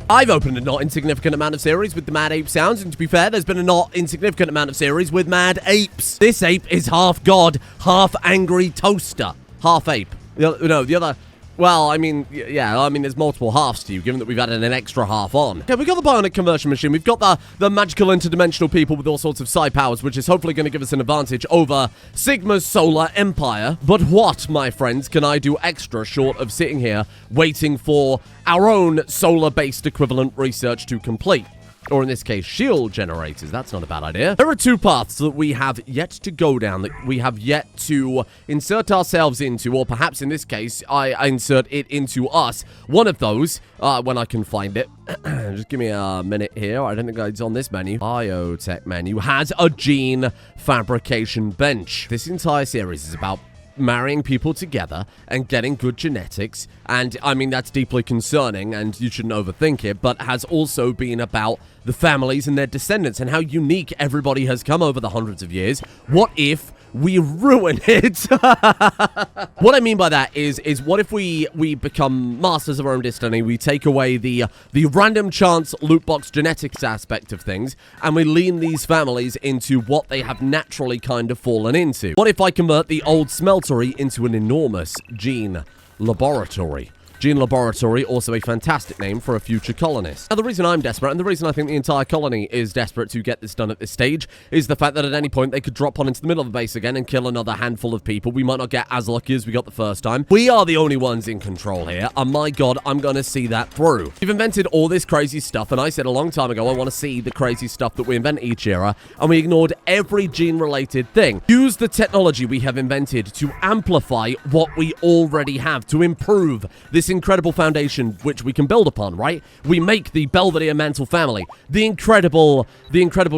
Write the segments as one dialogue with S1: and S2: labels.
S1: I've opened a not insignificant amount of series with the Mad Ape sounds, and to be fair, there's been a not insignificant amount of series with Mad Apes. This ape is half god, half angry toaster. Half ape. The other... Well, I mean, yeah, I mean, there's multiple halves to you, given that we've added an extra half on. Okay, we've got the bionic conversion machine. We've got the magical interdimensional people with all sorts of psi powers, which is hopefully going to give us an advantage over Sigma's solar empire. But what, my friends, can I do extra short of sitting here waiting for our own solar-based equivalent research to complete? Or in this case, shield generators. That's not a bad idea. There are two paths that we have yet to go down, that we have yet to insert ourselves into, or perhaps in this case, I insert it into us. One of those, when I can find it, just give me a minute here. I don't think it's on this menu. Biotech menu has a gene fabrication bench. This entire series is about marrying people together and getting good genetics, and I mean, that's deeply concerning and you shouldn't overthink it, but has also been about the families and their descendants and how unique everybody has come over the hundreds of years. What if we ruin it? What I mean by that is what if we become masters of our own destiny, we take away the random chance loot box genetics aspect of things, and we lean these families into what they have naturally kind of fallen into? What if I convert the old smeltery into an enormous gene laboratory? Gene Laboratory, also a fantastic name for a future colonist. Now, the reason I'm desperate, and the reason I think the entire colony is desperate to get this done at this stage, is the fact that at any point they could drop on into the middle of the base again and kill another handful of people. We might not get as lucky as we got the first time. We are the only ones in control here, and my god, I'm gonna see that through. We've invented all this crazy stuff, and I said a long time ago I want to see the crazy stuff that we invent each era, and we ignored every gene-related thing. Use the technology we have invented to amplify what we already have, to improve this incredible foundation which we can build upon, right? We make the Belvedere Mantle family, the incredible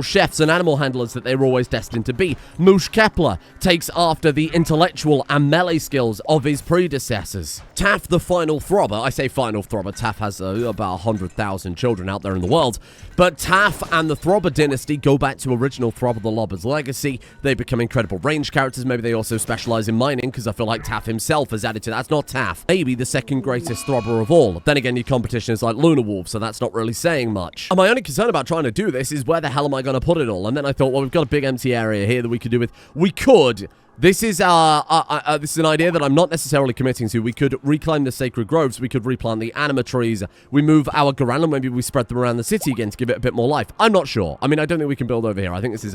S1: chefs and animal handlers that they were always destined to be. Moosh Kepler takes after the intellectual and melee skills of his predecessors. Taff, the final throbber, I say final throbber, Taff has about 100,000 children out there in the world, but Taff and the Throbber dynasty go back to original Throbber the Lobber's legacy. They become incredible range characters. Maybe they also specialize in mining, because I feel like Taff himself has added to that. That's not Taff. Maybe the second greatest Throbber of all. Then again, your competition is like Lunar Wolf, so that's not really saying much. And my only concern about trying to do this is where the hell am I going to put it all? And then I thought, well, we've got a big empty area here that we could do with. We could. This is this is an idea that I'm not necessarily committing to. We could reclaim the sacred groves. We could replant the anima trees. We move our Garanum. Maybe we spread them around the city again to give it a bit more life. I'm not sure. I mean, I don't think we can build over here. I think this is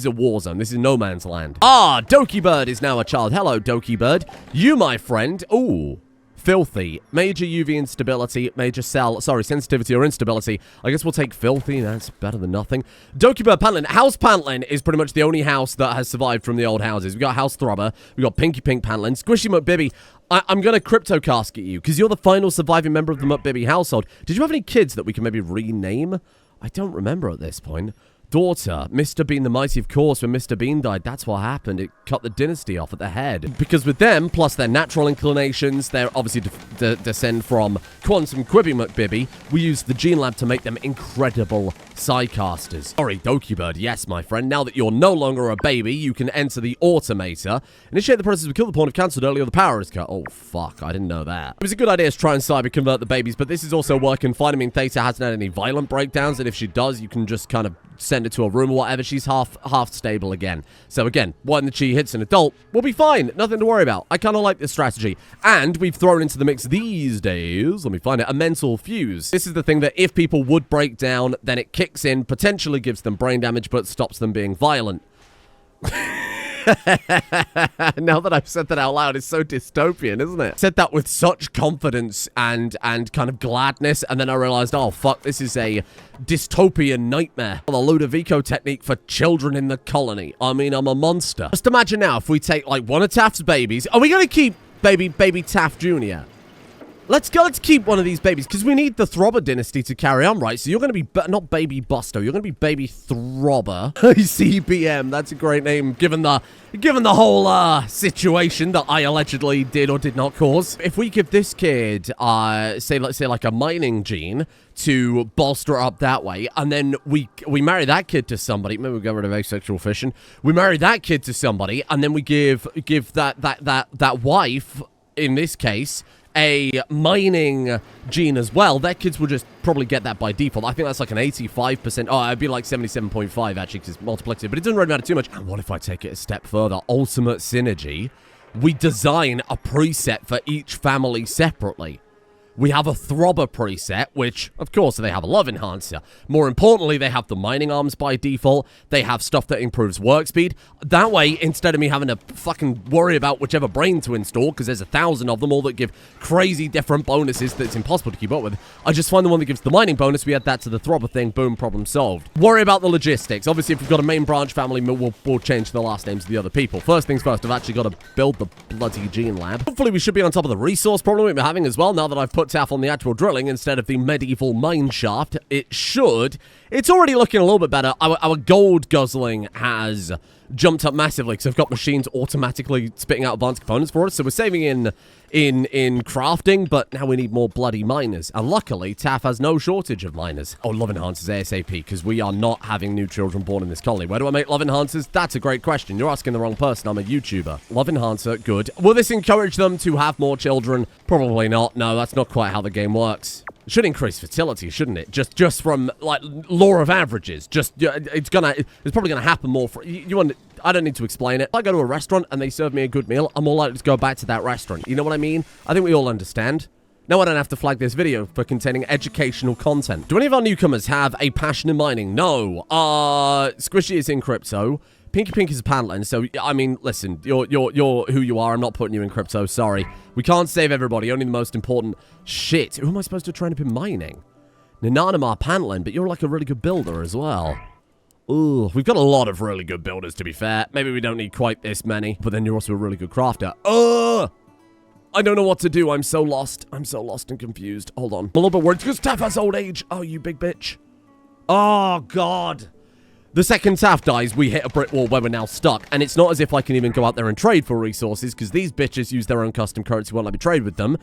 S1: a war zone. This is no man's land. Ah, Doki Bird is now a child. Hello, Doki Bird. You, my friend. Ooh. Filthy. Major UV instability, major sensitivity or instability. I guess we'll take filthy. That's better than nothing. Doki Bird Pantlin. House Pantlin is pretty much the only house that has survived from the old houses. We got House Throbber. We got Pinky Pink Pantlin. Squishy McBibby. I'm going to crypto casket you, because you're the final surviving member of the McBibby household. Did you have any kids that we can maybe rename? I don't remember at this point. Daughter, Mr. Bean the Mighty, of course. When Mr. Bean died, that's what happened. It cut the dynasty off at the head. Because with them, plus their natural inclinations, they're obviously descend from Quantum Quibby McBibby. We used the Gene Lab to make them incredible Psycasters. Sorry, Doki Bird. Yes, my friend. Now that you're no longer a baby, you can enter the Automator. Initiate the process of kill the pawn if cancelled earlier. The power is cut. Oh, fuck. I didn't know that. It was a good idea to try and cyber convert the babies, but this is also working fine. I mean, Theta hasn't had any violent breakdowns, and if she does, you can just kind of send it to a room or whatever. She's half stable again. So again, when she hits an adult, we'll be fine. Nothing to worry about. I kind of like this strategy. And we've thrown into the mix these days, let me find it, a mental fuse. This is the thing that if people would break down, then it kicks in, potentially gives them brain damage, but stops them being violent. Now that I've said that out loud, it's so dystopian, isn't it? I said that with such confidence and kind of gladness, and then I realized, oh fuck, this is a dystopian nightmare. The Ludovico technique for children in the colony. I mean, I'm a monster. Just imagine now if we take like one of Taft's babies. Are we gonna keep baby Taft Jr.? Let's keep one of these babies, because we need the Throbber dynasty to carry on, right? So you're going to be, not Baby Busto, you're going to be Baby Throbber. CBM, that's a great name, given the whole situation that I allegedly did or did not cause. If we give this kid, let's say like a mining gene to bolster up that way, and then we marry that kid to somebody, maybe we'll get rid of asexual fission, we marry that kid to somebody, and then we give that wife, in this case, a mining gene as well, their kids will just probably get that by default. I think that's like an 85%. Oh, it'd be like 77.5 actually, because it's multiplicative, but it doesn't really matter too much. And what if I take it a step further? Ultimate synergy. We design a preset for each family separately. We have a throbber preset, which, of course, they have a love enhancer. More importantly, they have the mining arms by default. They have stuff that improves work speed. That way, instead of me having to fucking worry about whichever brain to install, because there's 1,000 of them, all that give crazy different bonuses that's impossible to keep up with, I just find the one that gives the mining bonus. We add that to the throbber thing. Boom, problem solved. Worry about the logistics. Obviously, if we've got a main branch family, we'll change the last names of the other people. First things first, I've actually got to build the bloody gene lab. Hopefully, we should be on top of the resource problem we're having as well, now that I've put TAF on the actual drilling instead of the medieval mine shaft. It's already looking a little bit better. Our gold guzzling has jumped up massively because I've got machines automatically spitting out advanced components for us. So we're saving in crafting, but now we need more bloody miners. And luckily, TAF has no shortage of miners. Oh, love enhancers ASAP, because we are not having new children born in this colony. Where do I make love enhancers? That's a great question. You're asking the wrong person. I'm a YouTuber. Love enhancer, good. Will this encourage them to have more children? Probably not. No, that's not quite how the game works. It should increase fertility, shouldn't it? Just from, like, law of averages. It's probably gonna happen more for I don't need to explain it. If I go to a restaurant and they serve me a good meal, I'm more likely to go back to that restaurant. You know what I mean? I think we all understand. Now I don't have to flag this video for containing educational content. Do any of our newcomers have a passion in mining? No. Squishy is in crypto. Pinky Pink is a Pantlin, so, I mean, listen, you're who you are. I'm not putting you in crypto, sorry. We can't save everybody, only the most important. Shit, who am I supposed to train up in mining? Nananamar Pantlin, but you're like a really good builder as well. Ooh, we've got a lot of really good builders, to be fair. Maybe we don't need quite this many, but then you're also a really good crafter. I don't know what to do. I'm so lost. I'm so lost and confused. Hold on. I'm a little bit worried because Taff has old age. Oh, you big bitch. Oh, God. The second Taff dies, we hit a brick wall where we're now stuck. And it's not as if I can even go out there and trade for resources, because these bitches use their own custom currency, won't let me trade with them.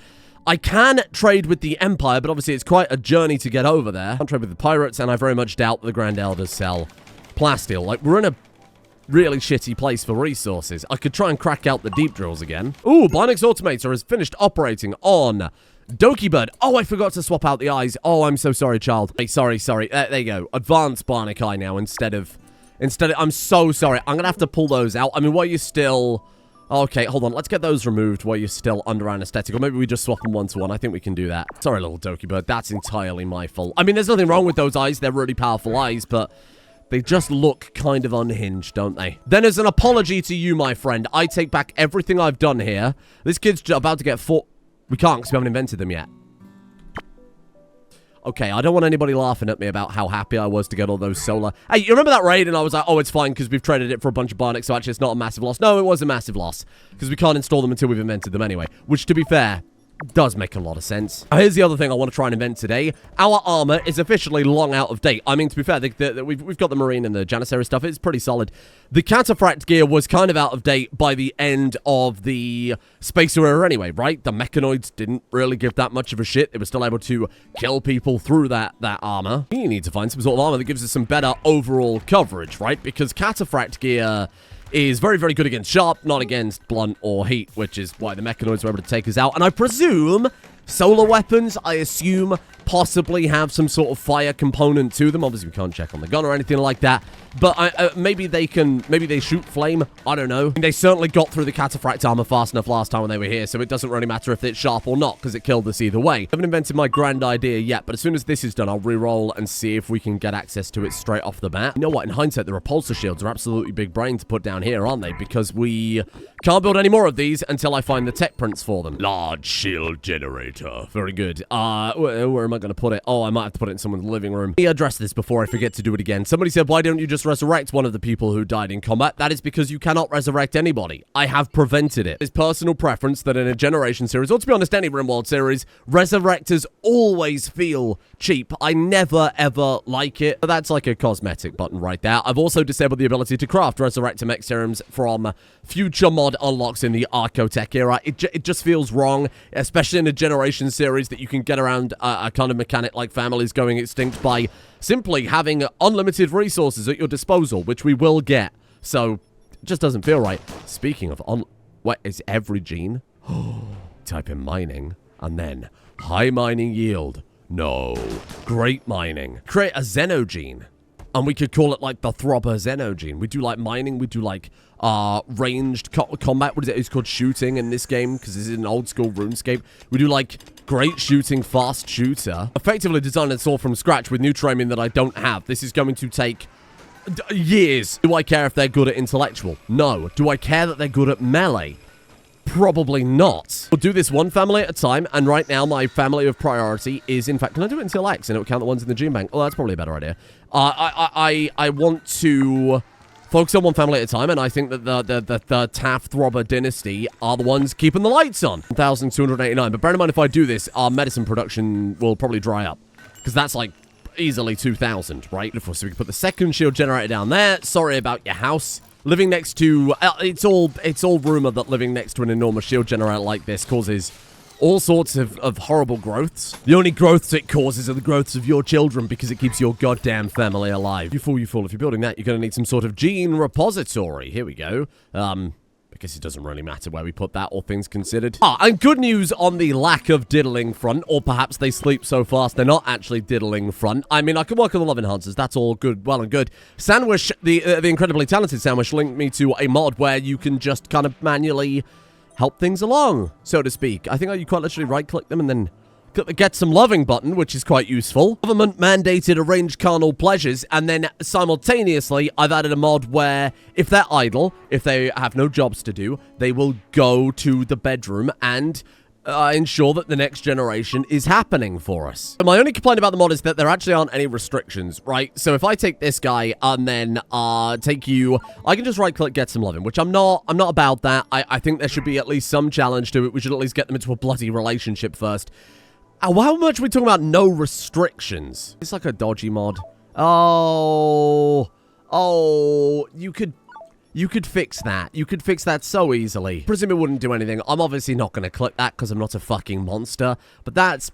S1: I can trade with the Empire, but obviously it's quite a journey to get over there. I can't trade with the pirates, and I very much doubt the Grand Elders sell plasteel. Like, we're in a really shitty place for resources. I could try and crack out the deep drills again. Ooh, Bionics Automator has finished operating on Doki Bird. Oh, I forgot to swap out the eyes. Oh, I'm so sorry, child. Hey, sorry. There you go. Advanced Bionic Eye now instead of... I'm so sorry. I'm gonna have to pull those out. I mean, while you're still... Okay, hold on. Let's get those removed while you're still under anesthetic. Or maybe we just swap them one-to-one. I think we can do that. Sorry, little Doki Bird. That's entirely my fault. I mean, there's nothing wrong with those eyes. They're really powerful eyes, but... they just look kind of unhinged, don't they? Then as an apology to you, my friend, I take back everything I've done here. This kid's about to get fought. We can't because we haven't invented them yet. Okay, I don't want anybody laughing at me about how happy I was to get all those solar... Hey, you remember that raid and I was like, oh, it's fine because we've traded it for a bunch of Bionics, so actually it's not a massive loss. No, it was a massive loss because we can't install them until we've invented them anyway, which, to be fair... does make a lot of sense. Here's the other thing I want to try and invent today. Our armor is officially long out of date. I mean, to be fair, we've got the Marine and the Janissary stuff. It's pretty solid. The Cataphract gear was kind of out of date by the end of the Spacer era anyway, right? The Mechanoids didn't really give that much of a shit. They were still able to kill people through that armor. You need to find some sort of armor that gives us some better overall coverage, right? Because Cataphract gear... is very, very good against sharp, not against blunt or heat, which is why the Mechanoids were able to take us out. And I presume solar weapons, possibly have some sort of fire component to them. Obviously, we can't check on the gun or anything like that. But maybe they shoot flame. I don't know. They certainly got through the Cataphract armor fast enough last time when they were here, so it doesn't really matter if it's sharp or not, because it killed us either way. I haven't invented my grand idea yet, but as soon as this is done, I'll re-roll and see if we can get access to it straight off the bat. You know what? In hindsight, the repulsor shields are absolutely big brain to put down here, aren't they? Because we can't build any more of these until I find the tech prints for them. Large shield generator. Very good. Where am I going to put it? Oh, I might have to put it in someone's living room. Let me address this before I forget to do it again. Somebody said, why don't you just resurrect one of the people who died in combat? That is because you cannot resurrect anybody. I have prevented it. It's personal preference that in a Generation series, or to be honest, any Rimworld series, resurrectors always feel cheap. I never, ever like it. But that's like a cosmetic button right there. I've also disabled the ability to craft Resurrector Mech serums from future mod unlocks in the Archotech era. It just feels wrong, especially in a Generation series that you can get around a kind of mechanic like families going extinct by simply having unlimited resources at your disposal, which we will get. So, it just doesn't feel right. Speaking of what is every gene? Type in mining. And then high mining yield. No. Great mining. Create a xenogene. And we could call it like the Throbber xenogene. We do like mining. We do like ranged combat. What is it? It's called shooting in this game because this is an old school RuneScape. We do like great shooting, fast shooter. Effectively designed and saw from scratch with new training that I don't have. This is going to take years. Do I care if they're good at intellectual? No. Do I care that they're good at melee? Probably not. We'll do this one family at a time, and right now my family of priority is, in fact, can I do it until X and it will count the ones in the gene bank? Oh, that's probably a better idea. I want to focus on one family at a time, and I think that the Taft Throbber dynasty are the ones keeping the lights on. 1,289, but bear in mind if I do this, our medicine production will probably dry up, because that's like easily 2,000, right? So we can put the second shield generator down there. Sorry about your house. Living next to, it's all rumor that living next to an enormous shield generator like this causes all sorts of horrible growths. The only growths it causes are the growths of your children because it keeps your goddamn family alive. You fool, you fool. If you're building that, you're going to need some sort of gene repository. Here we go. I guess it doesn't really matter where we put that, all things considered. And good news on the lack of diddling front, or perhaps they sleep so fast they're not actually diddling front. I mean, I can work on the love enhancers. That's all good, well and good. Sandwich, the incredibly talented Sandwich, linked me to a mod where you can just kind of manually help things along, so to speak. I think you quite literally right-click them and then click the Get Some Loving button, which is quite useful. Government-mandated arranged carnal pleasures, and then simultaneously, I've added a mod where if they're idle, if they have no jobs to do, they will go to the bedroom and ensure that the next generation is happening for us. My only complaint about the mod is that there actually aren't any restrictions, right? So if I take this guy and then take you, I can just right-click Get Some Loving, which I'm not about that. I think there should be at least some challenge to it. We should at least get them into a bloody relationship first. How much are we talking about no restrictions? It's like a dodgy mod. Oh, you could fix that. You could fix that so easily. Presume it wouldn't do anything. I'm obviously not going to click that because I'm not a fucking monster. But that's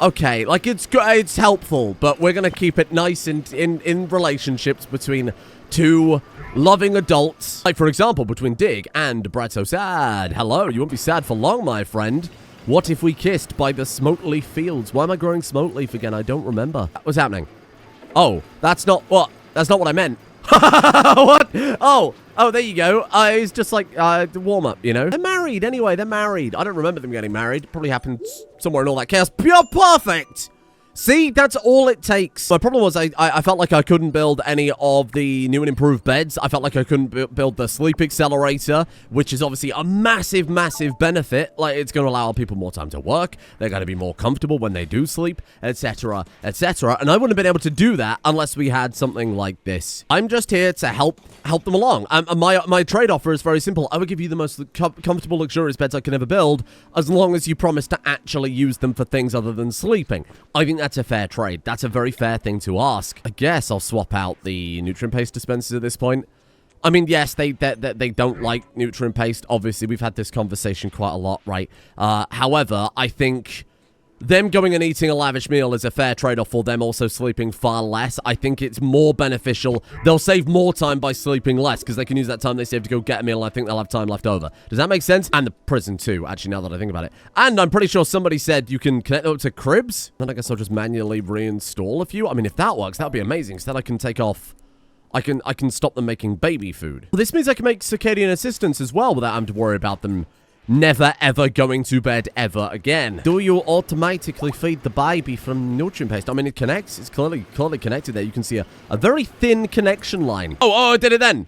S1: okay. Like, it's helpful, but we're going to keep it nice and in relationships between two loving adults. Like, for example, between Dig and Brad So Sad. Hello, you won't be sad for long, my friend. What if we kissed by the smoke leaf fields? Why am I growing smoke leaf again? I don't remember. What's happening? Oh, that's not what I meant. What? Oh, there you go. It's just like the warm-up, you know? They're married anyway. They're married. I don't remember them getting married. Probably happened somewhere in all that chaos. Pure perfect! See, that's all it takes. My problem was I felt like I couldn't build any of the new and improved beds. I felt like I couldn't build the sleep accelerator, which is obviously a massive, massive benefit. Like, it's going to allow people more time to work. They're going to be more comfortable when they do sleep, etc., etc. And I wouldn't have been able to do that unless we had something like this. I'm just here to help them along. My trade offer is very simple. I would give you the most comfortable, luxurious beds I can ever build, as long as you promise to actually use them for things other than sleeping. I think that's a fair trade. That's a very fair thing to ask. I guess I'll swap out the nutrient paste dispensers at this point. I mean, yes, they don't like nutrient paste. Obviously, we've had this conversation quite a lot, right? However, I think them going and eating a lavish meal is a fair trade-off for them also sleeping far less. I think it's more beneficial. They'll save more time by sleeping less because they can use that time they save to go get a meal, and I think they'll have time left over. Does that make sense? And the prison too, actually, now that I think about it. And I'm pretty sure somebody said you can connect them to cribs. Then I guess I'll just manually reinstall a few. I mean, if that works, that would be amazing. So then I can take off... I can stop them making baby food. Well, this means I can make circadian assistants as well without having to worry about them never, ever going to bed ever again. Do you automatically feed the baby from nutrient paste? I mean, it connects. It's clearly connected there. You can see a very thin connection line. Oh, I did it then.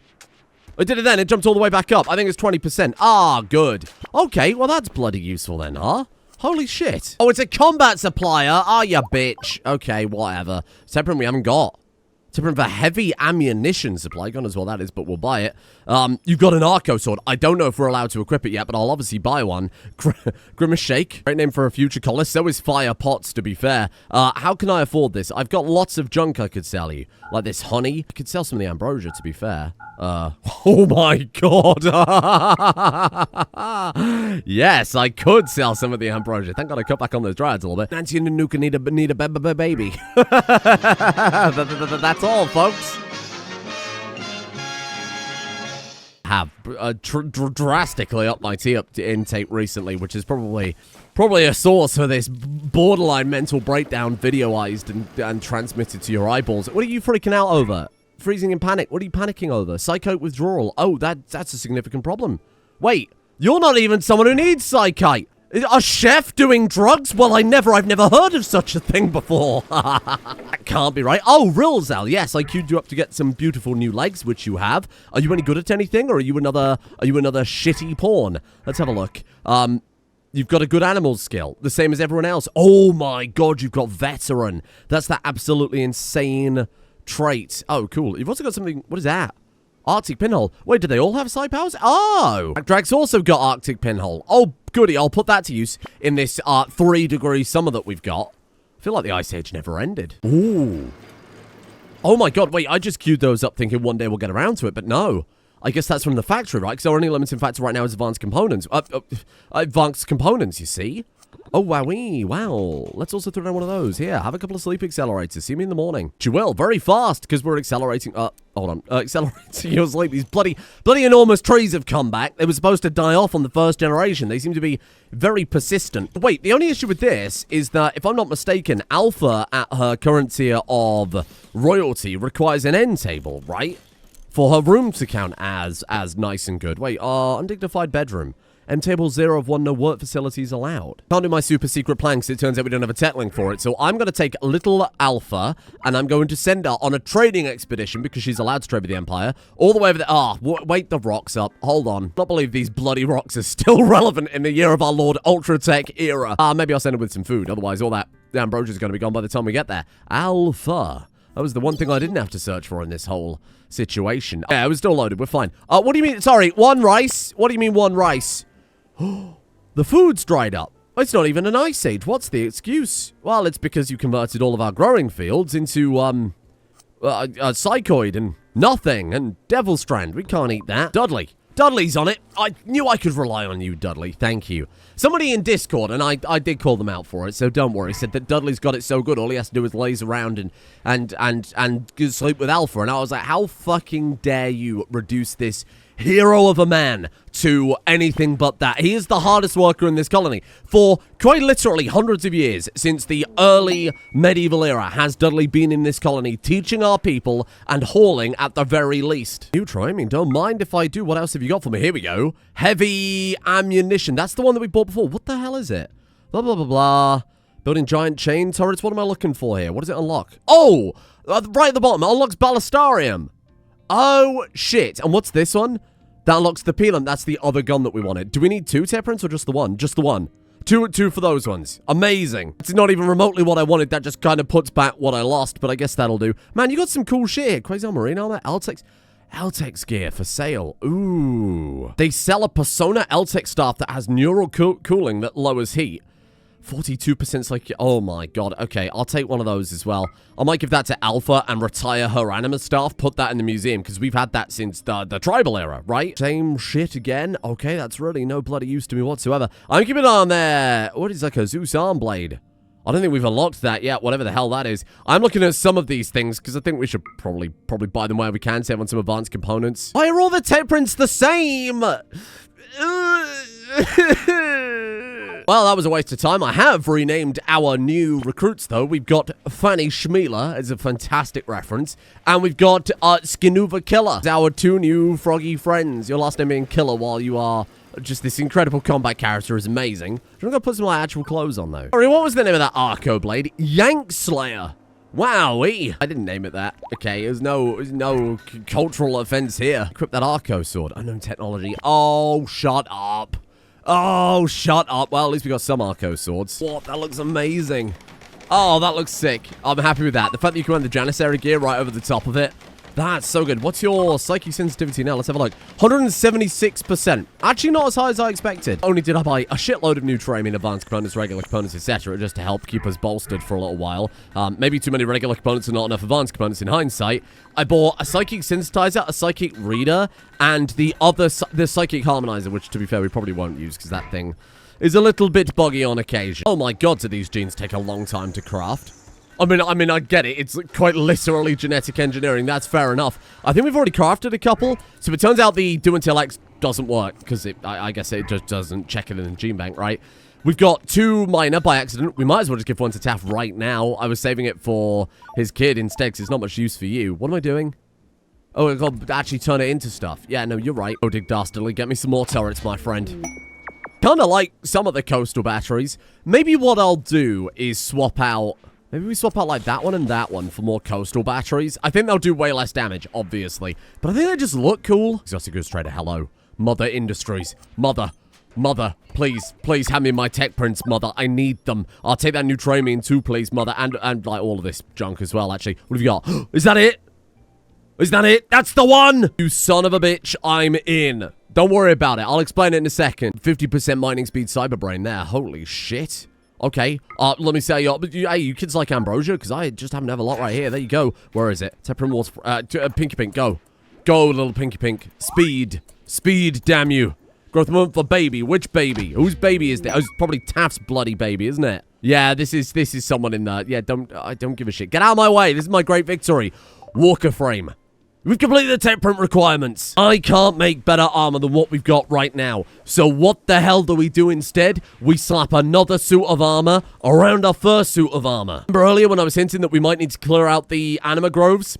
S1: It jumped all the way back up. I think it's 20%. Ah, good. Okay, well, that's bloody useful then, huh? Holy shit. Oh, it's a combat supplier. Ah, you bitch. Okay, whatever. Separate we haven't got. Different for heavy ammunition supply. God knows what that is, but we'll buy it. You've got an Arco sword. I don't know if we're allowed to equip it yet, but I'll obviously buy one. Grimace Shake. Great name for a future collar. So is Fire Pots, to be fair. How can I afford this? I've got lots of junk I could sell you. Like this honey. I could sell some of the ambrosia, to be fair. Oh my god. Yes, I could sell some of the ambrosia. Thank god I cut back on those dryads a little bit. Nancy and Nuka need a baby. That's all, folks. Have drastically upped my tea intake recently, which is probably Probably a source for this borderline mental breakdown videoized and transmitted to your eyeballs. What are you freaking out over? Freezing in panic. What are you panicking over? Psychote withdrawal. Oh, that's a significant problem. Wait, you're not even someone who needs psychite. A chef doing drugs? Well, I've never heard of such a thing before. That can't be right. Oh, Rilzal, yes, I queued you up to get some beautiful new legs, which you have. Are you any good at anything, or are you another shitty pawn? Let's have a look. You've got a good animal skill, the same as everyone else. Oh my god, you've got veteran. That's that absolutely insane trait. Oh, cool. You've also got something, what is that? Arctic pinhole. Wait, do they all have psi powers? Oh! Drag's also got Arctic pinhole. Oh, goody, I'll put that to use in this 3-degree summer that we've got. I feel like the Ice Age never ended. Ooh. Oh my god, wait, I just queued those up thinking one day we'll get around to it, but no. I guess that's from the factory, right? Because our only limiting factor right now is advanced components. Advanced components, you see? Oh, wowee, wow. Let's also throw down one of those. Here, have a couple of sleep accelerators. See me in the morning. You will, very fast, because we're accelerating. Hold on. Accelerating your sleep. These bloody enormous trees have come back. They were supposed to die off on the first generation. They seem to be very persistent. Wait, the only issue with this is that, if I'm not mistaken, Alpha at her current tier of royalty requires an end table, right? For her room to count as nice and good. Wait, undignified bedroom. M table 0 of 1, no work facilities allowed. Can't do my super secret planks, it turns out we don't have a tech link for it. So I'm going to take little Alpha, and I'm going to send her on a trading expedition, because she's allowed to trade with the Empire, all the way over there. Wait the rocks up. Hold on. I can't believe these bloody rocks are still relevant in the year of our Lord Ultra Tech era. Maybe I'll send her with some food, otherwise all that ambrosia is going to be gone by the time we get there. Alpha. That was the one thing I didn't have to search for in this whole situation. Yeah, it was still loaded. We're fine. What do you mean? Sorry, 1 rice? What do you mean 1 rice? The food's dried up. It's not even an ice age. What's the excuse? Well, it's because you converted all of our growing fields into, a psychoid and nothing and devil strand. We can't eat that. Dudley's on it. I knew I could rely on you, Dudley. Thank you. Somebody in Discord, and I did call them out for it, so don't worry, said that Dudley's got it so good, all he has to do is laze around and sleep with Alpha. And I was like, how fucking dare you reduce this hero of a man to anything but that? He is the hardest worker in this colony. For quite literally hundreds of years, since the early medieval era, has Dudley been in this colony, teaching our people and hauling at the very least. You try, I mean, don't mind if I do. What else have you got for me? Here we go. Heavy ammunition. That's the one that we bought before. What the hell is it? Blah, blah, blah, blah. Building giant chain turrets. What am I looking for here? What does it unlock? Oh, right at the bottom. It unlocks Ballistarium. Oh, shit. And what's this one? That unlocks the Peelant. That's the other gun that we wanted. Do we need 2 Temperance or just the one? Just the one. Two for those ones. Amazing. It's not even remotely what I wanted. That just kind of puts back what I lost, but I guess that'll do. Man, you got some cool shit here. Quasar Marine Armor, Eltex gear for sale. Ooh. They sell a Persona Eltex staff that has neural cooling that lowers heat. 42% like, oh my god. Okay, I'll take one of those as well. I might give that to Alpha and retire her anima staff, put that in the museum, because we've had that since the tribal era, right? Same shit again. Okay, that's really no bloody use to me whatsoever. I'm keeping an eye on there. What is like a Zeus arm blade? I don't think we've unlocked that yet, whatever the hell that is. I'm looking at some of these things, because I think we should probably buy them where we can, save on some advanced components. Why are all the Temperance the same? Well, that was a waste of time. I have renamed our new recruits, though. We've got Fanny Schmeeler, as a fantastic reference. And we've got Skinuva Killer, our 2 new froggy friends. Your last name being Killer while you are just this incredible combat character is amazing. I'm going to put some of my actual clothes on, though. Sorry, what was the name of that Arco Blade? Yank Slayer. Wowee. I didn't name it that. Okay, there's no cultural offense here. Equip that Arco sword. Unknown technology. Oh, shut up. Oh, shut up. Well, at least we got some Arco swords. What? That looks amazing. Oh, that looks sick. I'm happy with that. The fact that you can run the Janissary gear right over the top of it. That's so good. What's your psychic sensitivity now? Let's have a look. 176%. Actually, not as high as I expected. Only did I buy a shitload of new terrain, advanced components, regular components, etc., just to help keep us bolstered for a little while. Maybe too many regular components and not enough advanced components in hindsight. I bought a psychic sensitizer, a psychic reader, and the psychic harmonizer, which, to be fair, we probably won't use because that thing is a little bit buggy on occasion. Oh my god, do these genes take a long time to craft? I mean, I get it. It's quite literally genetic engineering. That's fair enough. I think we've already crafted a couple. So it turns out the Do Until X doesn't work because I guess it just doesn't check it in the gene bank, right? We've got 2 minor by accident. We might as well just give one to Taff right now. I was saving it for his kid instead, because it's not much use for you. What am I doing? Oh, I've got to actually turn it into stuff. Yeah, no, you're right. Oh, dig dastardly. Get me some more turrets, my friend. Kind of like some of the coastal batteries. Maybe what I'll do is swap out... Maybe we swap out like that one and that one for more coastal batteries. I think they'll do way less damage, obviously. But I think they just look cool. Exotic Goose Trader, hello. Mother Industries. Mother, please hand me my tech prints, Mother. I need them. I'll take that Neutramium too, please, Mother. And like all of this junk as well, actually. What have you got? Is that it? Is that it? That's the one! You son of a bitch, I'm in. Don't worry about it. I'll explain it in a second. 50% mining speed cyberbrain there. Holy shit. Okay, let me say, hey, you kids like ambrosia? Because I just happen to have a lot right here. There you go. Where is it? Temperament Water, Pinky Pink, go. Go, little Pinky Pink. Speed. Speed, damn you. Growth hormone for baby. Which baby? Whose baby is that? Oh, it's probably Taft's bloody baby, isn't it? Yeah, this is someone in there. Yeah, I don't give a shit. Get out of my way. This is my great victory. Walker frame. We've completed the tech print requirements. I can't make better armor than what we've got right now. So what the hell do we do instead? We slap another suit of armor around our first suit of armor. Remember earlier when I was hinting that we might need to clear out the anima groves?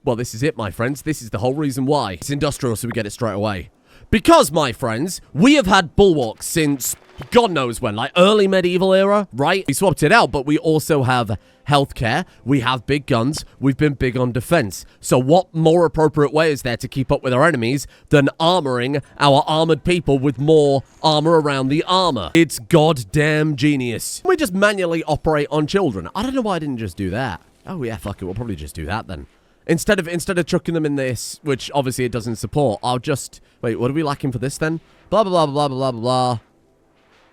S1: Well, this is it, my friends. This is the whole reason why. It's industrial, so we get it straight away. Because, my friends, we have had bulwarks since God knows when, like early medieval era, right? We swapped it out, but we also have healthcare, we have big guns, we've been big on defense. So what more appropriate way is there to keep up with our enemies than armoring our armored people with more armor around the armor? It's goddamn genius. We just manually operate on children. I don't know why I didn't just do that. Oh yeah, fuck it, we'll probably just do that then. Instead of chucking them in this, which obviously it doesn't support, I'll just... Wait, what are we lacking for this then? Blah, blah, blah, blah, blah, blah, blah.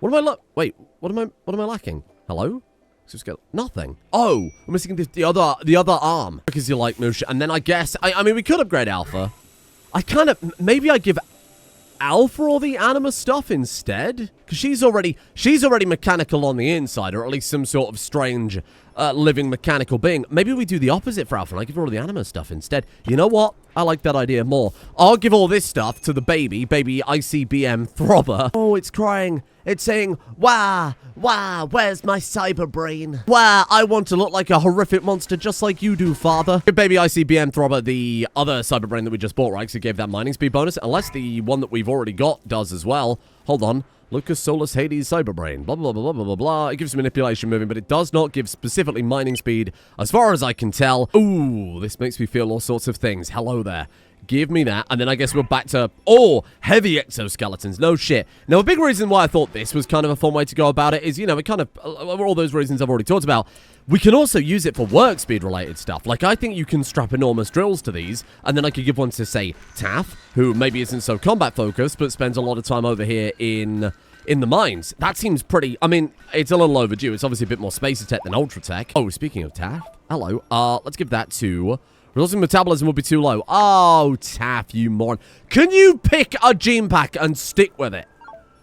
S1: What am I Wait, what am I lacking? Hello? Nothing. Oh, I'm missing the other arm. Because you like Musha. And then I guess... I mean, we could upgrade Alpha. Maybe I give Alpha all the anima stuff instead? Because she's already mechanical on the inside, or at least some sort of strange... living mechanical being. Maybe we do the opposite for Alpha and I give her all the anima stuff instead. You know what? I like that idea more. I'll give all this stuff to the baby ICBM Throbber. Oh, it's crying. It's saying, wah, where's my cyber brain? Wah, I want to look like a horrific monster just like you do, father. Give baby ICBM Throbber the other cyber brain that we just bought, right? Because it gave that mining speed bonus. Unless the one that we've already got does as well. Hold on. Lucas Solus Hades Cyberbrain, blah, blah, blah, blah, blah, blah, blah. It gives manipulation moving, but it does not give specifically mining speed, as far as I can tell. Ooh, this makes me feel all sorts of things. Hello there. Give me that, and then I guess we're back to, heavy exoskeletons. No shit. Now, a big reason why I thought this was kind of a fun way to go about it is, you know, it kind of, all those reasons I've already talked about. We can also use it for work speed related stuff. Like, I think you can strap enormous drills to these, and then I could give one to, say, Taff, who maybe isn't so combat focused, but spends a lot of time over here in the mines. That seems pretty, I mean, it's a little overdue. It's obviously a bit more space tech than ultra tech. Oh, speaking of Taff, hello. Let's give that to... Resulting metabolism will be too low. Oh, Taff, you moron. Can you pick a gene pack and stick with it?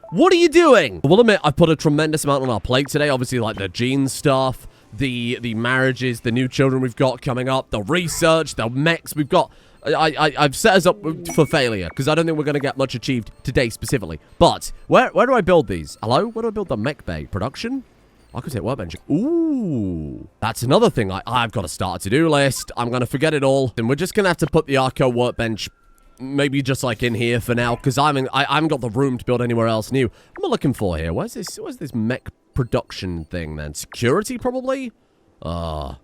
S1: What are you doing? I will admit, I've put a tremendous amount on our plate today. Obviously, like the gene stuff, the marriages, the new children we've got coming up, the research, the mechs we've got. I've set us up for failure, because I don't think we're going to get much achieved today specifically. But, where do I build these? Hello? Where do I build the mech bay? Production? Archoseed workbench. Ooh. That's another thing I've got to start a to-do list. I'm going to forget it all. And we're just going to have to put the Arco workbench maybe just like in here for now, because I haven't got the room to build anywhere else new. What am I looking for here? Where's this mech production thing then? Security, probably? I'll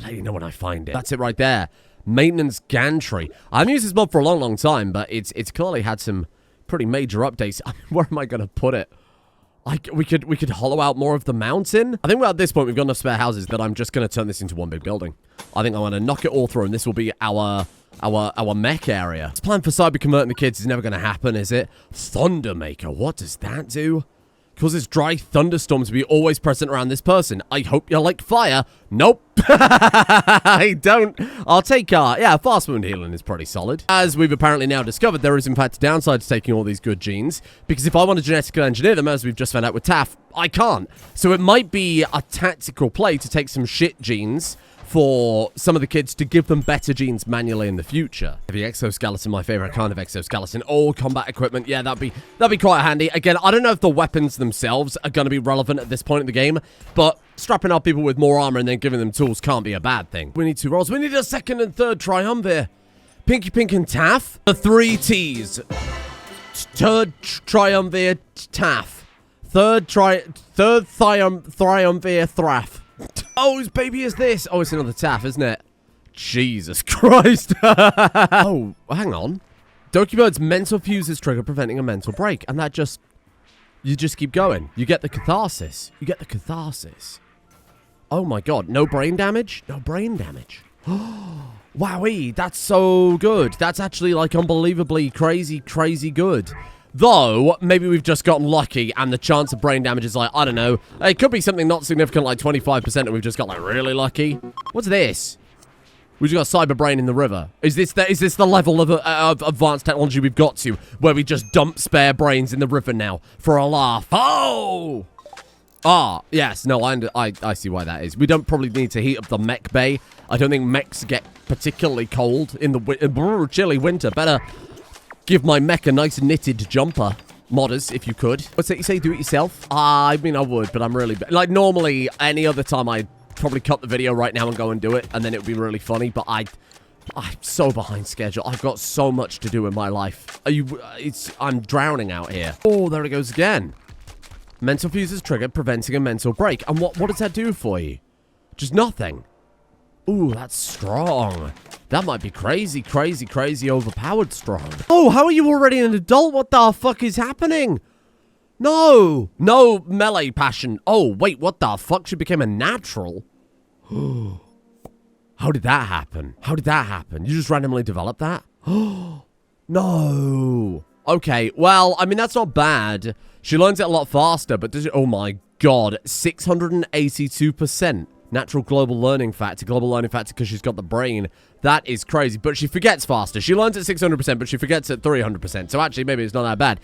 S1: let you know when I find it. That's it right there. Maintenance gantry. I've used this mod for a long time, but it's clearly had some pretty major updates. I mean, where am I going to put it? Like, we could hollow out more of the mountain. I think we're at this point, we've got enough spare houses that I'm just going to turn this into one big building. I think I'm going to knock it all through, and this will be our mech area. This plan for cyber converting the kids is never going to happen, is it? Thundermaker, what does that do? Causes dry thunderstorms to be always present around this person. I hope you like fire. Nope. I don't. I'll take, fast wound healing is pretty solid. As we've apparently now discovered, there is in fact a downside to taking all these good genes, because if I want to genetically engineer them, as we've just found out with Taff, I can't. So it might be a tactical play to take some shit genes for some of the kids to give them better genes manually in the future. Heavy exoskeleton, my favorite kind of exoskeleton. Oh, combat equipment. Yeah, that'd be quite handy. Again, I don't know if the weapons themselves are going to be relevant at this point in the game, but strapping up people with more armor and then giving them tools can't be a bad thing. We need 2 rolls. We need a second and third triumvirate. Pinky, Pink, and Taff. The 3 T's. Third triumvirate Taff. Third triumvirate Thraff. Oh, whose baby is this? Oh, it's another Taff, isn't it? Jesus Christ. Oh, hang on. Doki-Bird's mental fuse is trigger preventing a mental break. And that just... You just keep going. You get the catharsis. You get the catharsis. Oh my god. No brain damage? No brain damage. Wowee. That's so good. That's actually like unbelievably crazy good. Though, maybe we've just gotten lucky and the chance of brain damage is like, I don't know. It could be something not significant like 25% and we've just got like really lucky. What's this? We've just got cyber brain in the river. Is this the level of advanced technology we've got to where we just dump spare brains in the river now for a laugh? Oh! Ah, yes. No, I see why that is. We don't probably need to heat up the mech bay. I don't think mechs get particularly cold in the chilly winter. Better give my mech a nice knitted jumper. Modders, if you could. What's that you say? Do it yourself? I mean, I would, but I'm really... Like, normally, any other time, I'd probably cut the video right now and go and do it, and then it would be really funny, but I'm so behind schedule. I've got so much to do in my life. I'm drowning out here. Oh, there it goes again. Mental fuse is triggered, preventing a mental break. And what does that do for you? Just nothing. Ooh, that's strong. That might be crazy overpowered strong. Oh, how are you already an adult? What the fuck is happening? No melee passion. Oh, wait, what the fuck? She became a natural? How did that happen? You just randomly developed that? No. Okay, well, I mean, that's not bad. She learns it a lot faster, but does it? Oh my god, 682%. Natural global learning factor because she's got the brain. That is crazy, but she forgets faster. She learns at 600%, but she forgets at 300%. So actually, maybe it's not that bad.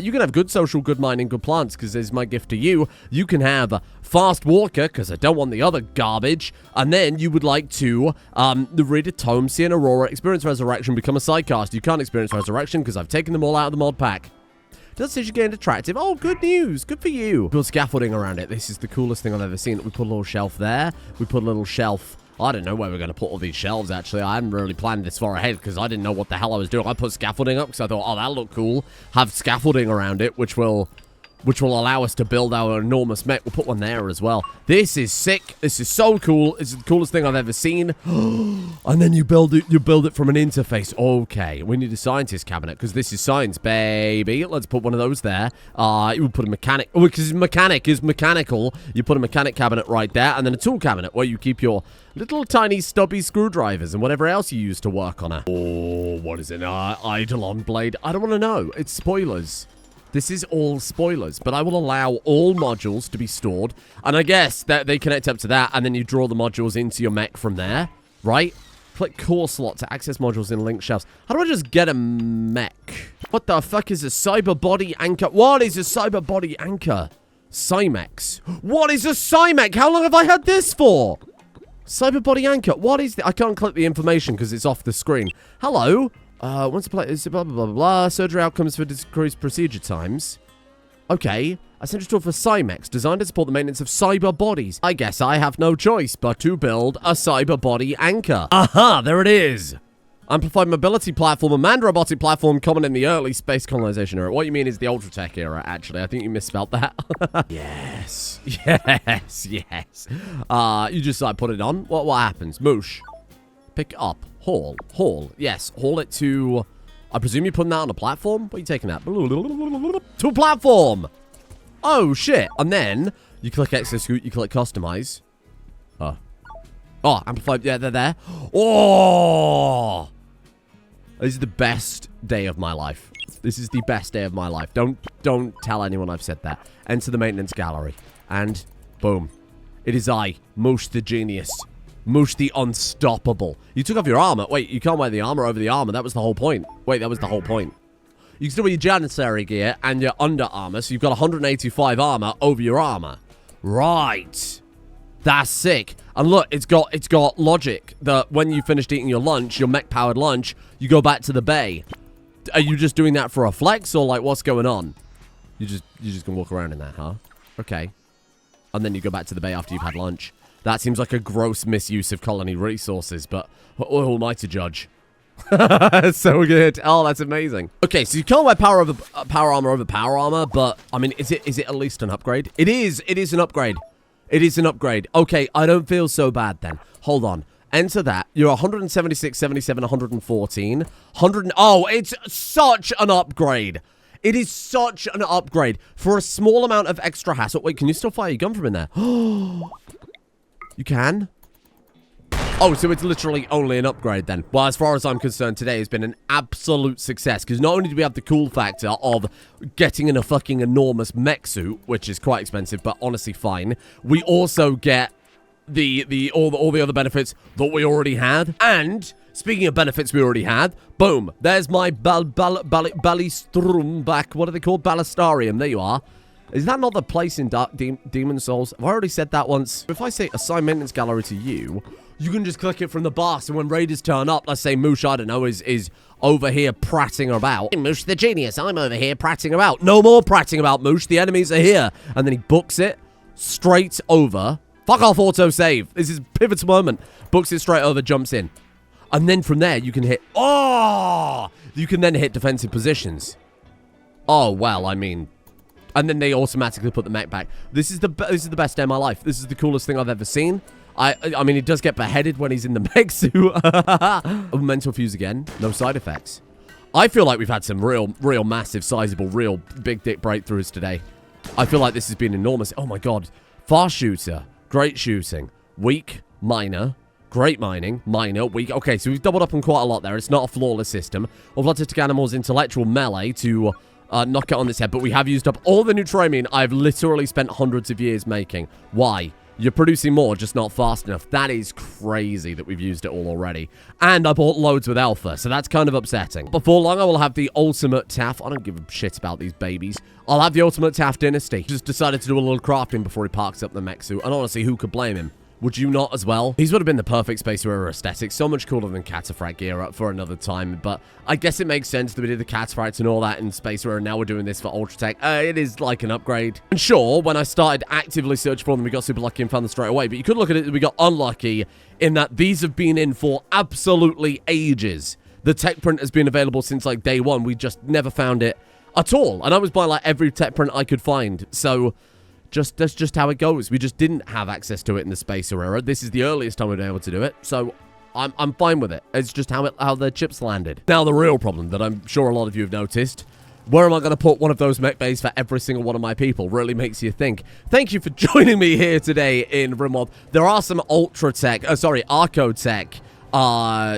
S1: You can have good social, good mining, good plants, because there's my gift to you. You can have fast walker, because I don't want the other garbage. And then you would like to read a tome, see an aurora, experience resurrection, become a sidecast. You can't experience resurrection, because I've taken them all out of the mod pack. Does she get attractive? Oh, good news. Good for you. Build scaffolding around it. This is the coolest thing I've ever seen. We put a little shelf there. We put a little shelf. I don't know where we're going to put all these shelves, actually. I hadn't really planned this far ahead because I didn't know what the hell I was doing. I put scaffolding up because I thought, oh, that'll look cool. Have scaffolding around it, which will allow us to build our enormous mech. We'll put one there as well. This is sick. This is so cool. It's the coolest thing I've ever seen. And then you build it from an interface. Okay, we need a scientist cabinet because this is science, baby. Let's put one of those there. You would put a mechanic. Oh, because mechanic is mechanical. You put a mechanic cabinet right there, and then a tool cabinet where you keep your little tiny stubby screwdrivers and whatever else you use to work on her. Oh, what is it? Eidolon blade. I don't want to know. It's spoilers. This is all spoilers, but I will allow all modules to be stored. And I guess that they connect up to that, and then you draw the modules into your mech from there, right? Click core slot to access modules in linked shelves. How do I just get a mech? What the fuck is a cyber body anchor? What is a cyber body anchor? Cymex. What is a Cymech? How long have I had this for? Cyber body anchor. What is I can't click the information because it's off the screen. Hello? Once the play is blah blah blah blah. Surgery outcomes for decreased procedure times. Okay. A central tool for Cymex, designed to support the maintenance of cyber bodies. I guess I have no choice but to build a cyber body anchor. Aha, there it is. Amplified mobility platform, a manned robotic platform common in the early space colonization era. What you mean is the Ultratech era, actually. I think you misspelled that. Yes. Yes. Yes. You just put it on. What happens? Moosh. Pick up. Haul. Yes. Haul it to... I presume you're putting that on a platform? What are you taking that? To a platform! Oh, shit. And then you click exoscoot, you click customize. Oh, amplified. Yeah, they're there. Oh! This is the best day of my life. This is the best day of my life. Don't tell anyone I've said that. Enter the maintenance gallery. And boom. It is I, Moosh the genius. Moosh the unstoppable. You took off your armor. Wait, you can't wear the armor over the armor. That was the whole point. Wait, that was the whole point. You can still wear your janissary gear and your under armor, so you've got 185 armor over your armor. Right. That's sick. And look, it's got logic that when you finished eating your lunch, your mech-powered lunch, you go back to the bay. Are you just doing that for a flex, or like what's going on? You just gonna walk around in that, huh? Okay. And then you go back to the bay after you've had lunch. That seems like a gross misuse of colony resources, but who am I to judge? So good. Oh, that's amazing. Okay, so you can't wear power armor over power armor, but I mean, is it at least an upgrade? It is. It is an upgrade. It is an upgrade. Okay, I don't feel so bad then. Hold on. Enter that. You're 176, 77, 114. Oh, it's such an upgrade. It is such an upgrade for a small amount of extra hassle. Wait, can you still fire your gun from in there? You can? Oh, so it's literally only an upgrade then. Well, as far as I'm concerned, today has been an absolute success. Because not only do we have the cool factor of getting in a fucking enormous mech suit, which is quite expensive, but honestly fine. We also get all the other benefits that we already had. And speaking of benefits we already had, boom, there's my Ballistrum back. What are they called? Ballistarium. There you are. Is that not the place in Demon Souls? Have I already said that once? If I say assign maintenance gallery to you, you can just click it from the bar. So when raiders turn up, let's say Moosh, I don't know, is over here prattling about. Hey, Moosh the genius, I'm over here prattling about. No more prattling about, Moosh. The enemies are here. And then he books it straight over. Fuck off autosave. This is pivotal moment. Books it straight over, jumps in. And then from there, you can hit... Oh! You can then hit defensive positions. Oh, well, I mean... And then they automatically put the mech back. This is the best day of my life. This is the coolest thing I've ever seen. I mean, he does get beheaded when he's in the mech suit. Mental fuse again. No side effects. I feel like we've had some real massive, sizable, real big dick breakthroughs today. I feel like this has been enormous. Oh, my God. Fast shooter. Great shooting. Weak. Minor. Great mining. Minor. Weak. Okay, so we've doubled up on quite a lot there. It's not a flawless system. Authoritative animals intellectual melee to... knock it on this head, but we have used up all the Neutramium I've literally spent hundreds of years making. Why? You're producing more, just not fast enough. That is crazy that we've used it all already. And I bought loads with Alpha, so that's kind of upsetting. Before long, I will have the ultimate TAF. I don't give a shit about these babies. I'll have the ultimate TAF dynasty. Just decided to do a little crafting before he parks up the mech suit. And honestly, who could blame him? Would you not as well? These would have been the perfect Space Era aesthetic. So much cooler than Cataphract gear for another time. But I guess it makes sense that we did the Cataphract and all that in Space Era. And now we're doing this for Ultratech. It is like an upgrade. And sure, when I started actively searching for them, we got super lucky and found them straight away. But you could look at it, we got unlucky in that these have been in for absolutely ages. The tech print has been available since like day one. We just never found it at all. And I was buying like every tech print I could find. So... that's just how it goes. We just didn't have access to it in the Space Era. This is the earliest time we've been able to do it, so I'm fine with it. It's just how the chips landed. Now, the real problem that I'm sure a lot of you have noticed, where am I going to put one of those mech bays for every single one of my people? Really makes you think. Thank you for joining me here today in Rimworld. There are some Archotech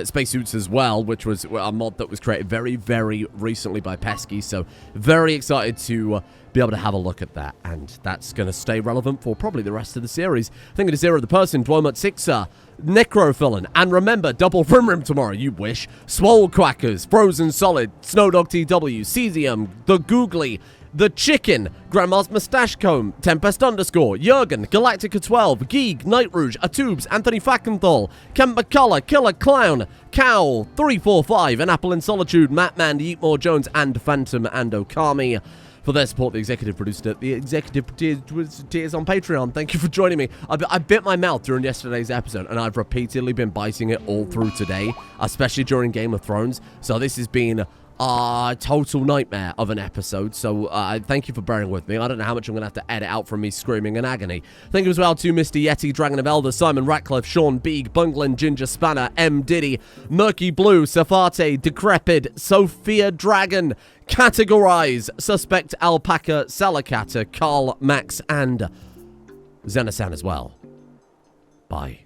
S1: spacesuits as well, which was a mod that was created very, very recently by Pesky, so very excited to be able to have a look at that, and that's going to stay relevant for probably the rest of the series. I think it is Zero the Person, Dwomut Sixer, Necrophilin, and remember, double Rim tomorrow, you wish. Swole Quackers, Frozen Solid, Snowdog TW, Cesium, The Googly, The Chicken, Grandma's Mustache Comb, Tempest _ Jurgen, Galactica 12, Geek, Night Rouge, Atubes, Anthony Fackenthal, Kemp McCullough, Killer Clown, Cow, 345, An Apple in Solitude, Matt Mandy, Eat More Jones, and Phantom and Okami. For their support, the executive producer, the executive tiers on Patreon. Thank you for joining me. I bit my mouth during yesterday's episode, and I've repeatedly been biting it all through today, especially during Game of Thrones. So this has been a total nightmare of an episode. So thank you for bearing with me. I don't know how much I'm going to have to edit out from me screaming in agony. Thank you as well to Mr. Yeti, Dragon of Elder, Simon Ratcliffe, Sean Beeg, Bunglin, Ginger Spanner, M. Diddy, Murky Blue, Safate, Decrepid, Sophia Dragon, Categorize, Suspect Alpaca, Salacata, Carl, Max, and Zenasan as well. Bye.